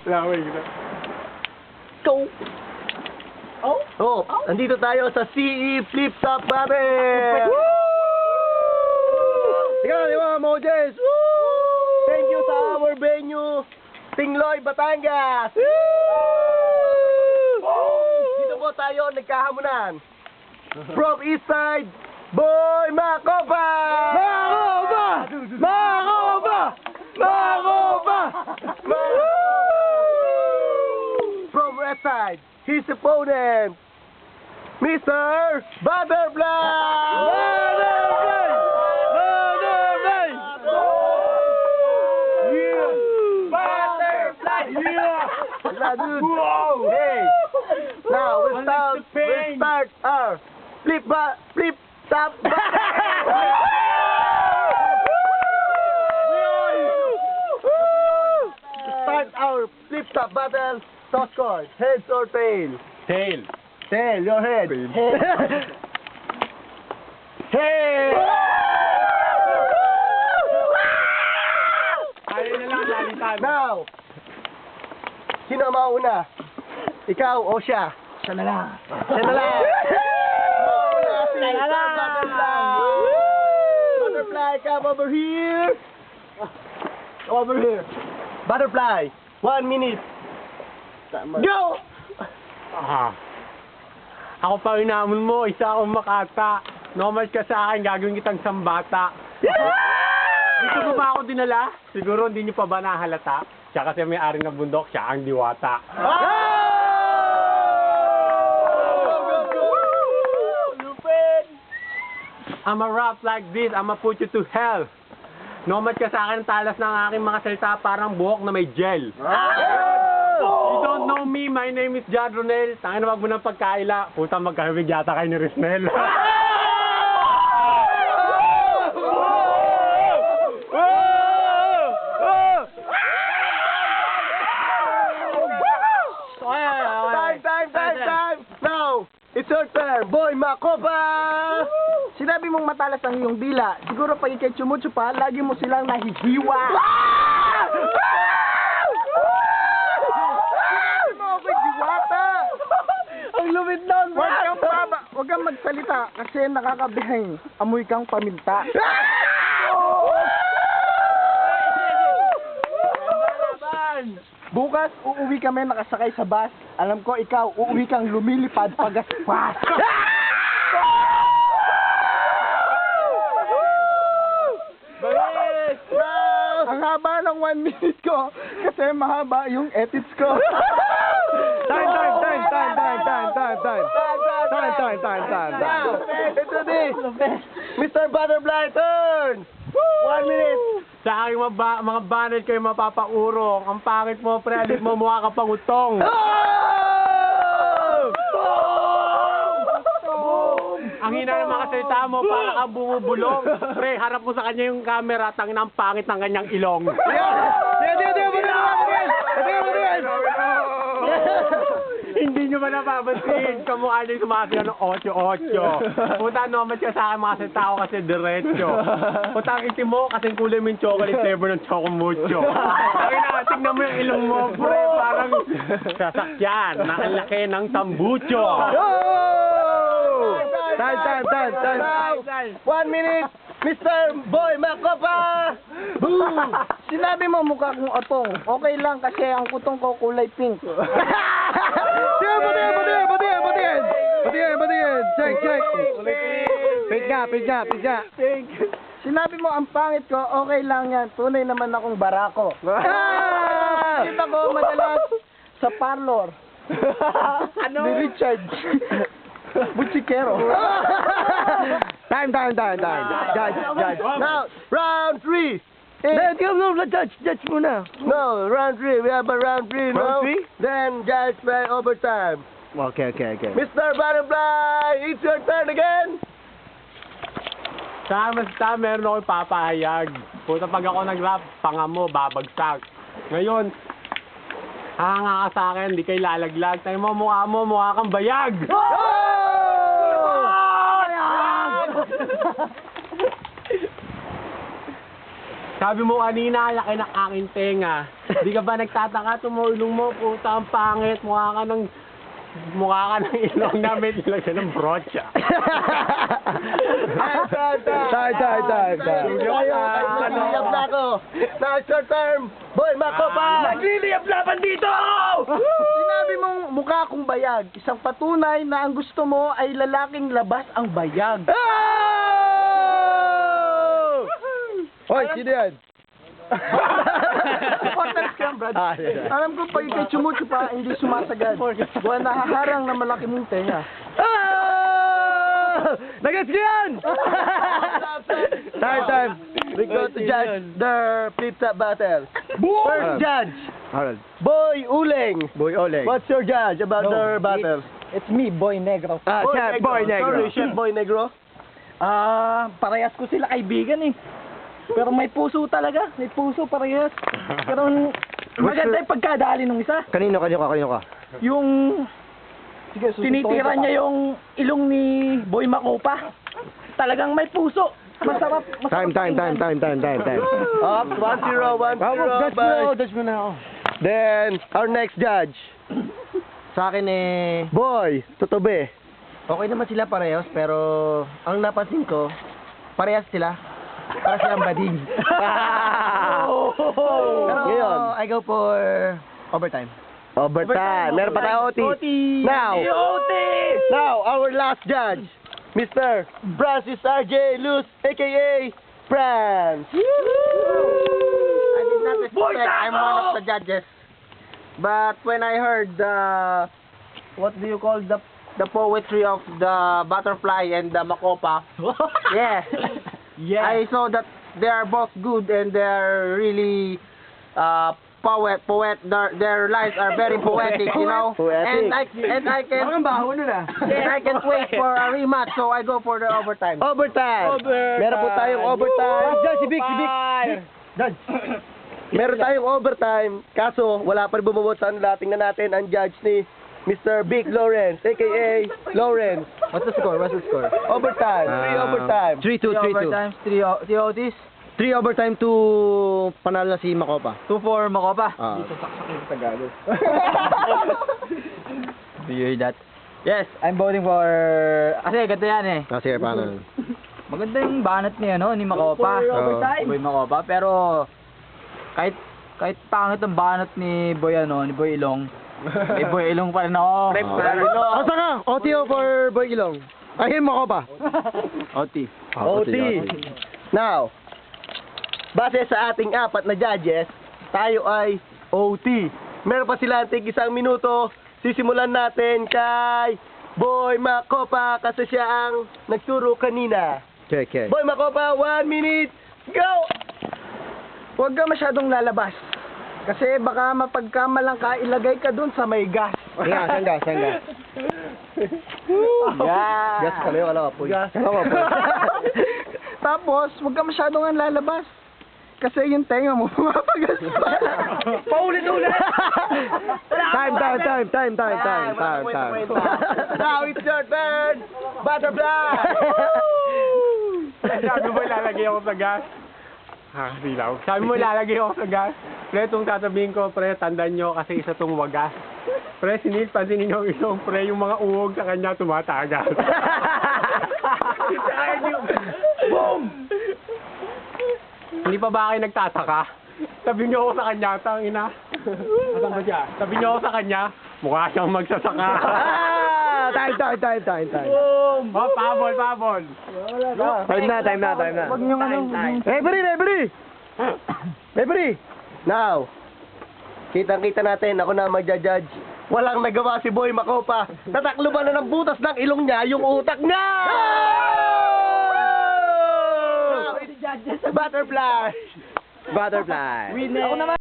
Laway kita. Go! Oh, andito tayo sa CE Flip Top Battle! Ikaw, di ba, Moses? Thank you sa our venue, Tingloy, Batangas! Dito po tayo nagkahamunan. From East Side, Boy Makopa! Makopa! Makopa! Makopa! From West Side, his opponent, Mr. Butterfly! Butterfly! Butterfly! Yeah! Butterfly! Yeah! Wala, dude. Wow! Hey! Now, we'll Unleash the pain. start our flip top Start our flip top battle. Toss coin. Heads or tail? Tail. Tail, your head. Head. Ayaw na lang lalitan. Now, sino ang mauna? Ikaw o siya? Siya na lang. Siya na lang. Mauna si Siya na Mr. lang. Butterfly. Butterfly, come over here. Come over here. Butterfly, 1 minute. Go! Ah. Ako pa inamon mo, isa akong makata. Normal ka sa akin, gagawin kitang sambata. Dito ko ba ako dinala? Siguro hindi nyo pa ba nahalata? Siya kasi may-ari ng bundok, siya ang diwata. I'ma rap like this, I'ma put you to hell. Nomad ka sa akin, talas ng aking mga salita, parang buhok na may gel. You don't know me, my name is John Ronel. Tangin na wag mo ng pagkaila. Puta, magkahawig yata kayo ni Risnel. Time! Now, it's your turn, Boy Makopa! Sinabi mong matalas ang iyong dila. Siguro pag ikay tsumutsu pa, lagi mo silang nahihiwa. Sinabi mo ako'y diwata. Ang lumit nun, Huwag kang magsalita kasi nakakabihing. Amoy kang paminta. Bukas, uuwi kami nakasakay sa bus. Alam ko, ikaw, uuwi kang lumilipad pagaspas. Bilis! Ang haba ng 1 minute ko kasi mahaba yung edits ko. Time! Now, ito din! Mr. Butterfly, turn! 1 minute! Sa aking mga banner kayo mapapaurong. Ang pangit mo, pre, alit mo, mukha ka pang utong. Ang hina ng mga salita mo, para kang bumubulong. Pre, harap mo sa kanya yung camera, tangin ang pangit ng kanyang ilong. Hindi nyo ba napapansin? Kamukha niya yung sumasayaw ng 8-8. Punta nomad ka sa akin mga salita ko kasi diretso. Punta ang itim mo kasi kulay mo yung chocolate flavor ng Chocomucho. Tingnan mo yung ilong mo, pre, parang sasakyan na ang laki ng tambucho. Time! 1 minute! Mr. Boy Makopa! Boom! Sinabi mo mukha kong otong. Okay lang kasi ang kutong ko kulay pink. Batiin! Check! Pidya! Sinabi mo ang pangit ko, okay lang yan. Tunay naman akong barako. Kita ko madalas sa parlor. Ni Richard. Butsikero. Time. Judge. Now, round 3. Judge muna. No, round 3. We have a round 3 now. Round 3? Then judge by overtime. Okay. Mr. Butterfly, it's your turn again. Basta meron ako papahayag. Puta pag ako nag-rap, panga mo, babagsak. Ngayon, hanga ka sa akin, di kayo lalaglag. Tayo mo, mukha kang bayag. Sabi mo kanina, laki ng aking tenga. Di ka ba nagtataka tumulong mo? Puta, ang pangit. Mukha ka ng ilong namin. Ilagyan ng brocha. Time. Nagliliyap na ako. Now, short term. Boy, Makopa! Nagliliyap laban dito! Sinabi mong mukha akong bayag. Isang patunay na ang gusto mo ay lalaking labas ang bayag. Hoy, sino yan? Quarters ka, Brad. Yeah. Alam ko pag ikay chumucho pa, hindi sumasagad. Buwan nahaharang na malaki mong tenga. Nagets ko yan! Time. We go to judge the flip-top battle. First judge, Boy Uleng. What's your judge about their battle? It's me, Boy Negro. Chef Boy Negro. Sorry, Chef Boy Negro. Parehas ko sila kaibigan eh. Pero may puso talaga. May puso parehas. Pero maganda yung pagkadali ng isa. Kanino ka? Yung tinitira niya yung ilong ni Boy Makopa. Talagang may puso. Masarap. Time. Up, 1-0. Judge mo na ako. Then, our next judge. Sa akin eh, Boy, Totobe. okay naman sila parehas, pero ang napansin ko, parehas sila. Para silang bading. Pero Ngayon. I go for overtime. Overtime. Meron pa tayo OT. Now, our last judge. Mr. Francis R.J. Luz, a.k.a. Franz. I did not expect I'm one of the judges. But when I heard what do you call the poetry of the butterfly and the makopa, I saw that they are both good and they are really poet. Their lines are very poetic, you know. Poetic. And I can wait for a rematch, so I go for the overtime. Overtime. Meron po tayong overtime. Judge, si Vic. Judge. Meron tayong overtime. Kaso, wala pa rin bumabot sa dating na natin ang judge ni Mr. Vic Lawrence, a.k.a. Lawrence. What's the score? Overtime. 3 overtime. 3 OTs. 3 overtime to panalo na si Makopa. 2 for Makopa. Do you hear that? Yes, I'm voting for... Kasi ganito yan eh. Sige, paano? Maganda yung banat ni Makopa. Boy Makopa, pero kahit pangit ang banat ni Boy Ilong. May Boy Ilong pa rin ako. Asa ka? OTO for Boy Ilong. Ay, Makopa. OT. Now, base sa ating 4 na judges, tayo ay OT. Meron pa sila tig 1 minuto. Sisimulan natin kay Boy Makopa kasi siya ang nagturo kanina. Okay. Boy Makopa, 1 minute, go! Huwag ka masyadong lalabas. Kasi baka mapagkamalang ka, ilagay ka dun sa may gas. Saan gas? Gas kami, wala ka po. Tapos, huwag ka masyadong ang lalabas. Kasi yung tenga mo, pumapagas pa. Paulit-ulit! Time. Now it's your turn, butterfly! Sabi mo ilalagay ako sa gas. Dilaw. Sabi mo ilalagay ako sa gas. Pre, itong sasabihin ko, pre, tandaan nyo kasi isa tong wagas. Pre, pansinin nyo isang pre, yung mga uwog sa kanya tumatagas. Boom! Hindi pa ba kayo nagtataka? Sabi nyo ako sa kanya, tangina. Asan ba siya? Sabi nyo ako sa kanya, mukha siyang magsasaka. Time. Boom! Oh, pabol. Time na. Huwag nyo Referee! Now, kitang-kita natin, ako na magja-judge. Walang nagawa si Boy Makopa. Tatakluban na ng butas ng ilong niya yung utak niya! Butterfly! Ako naman.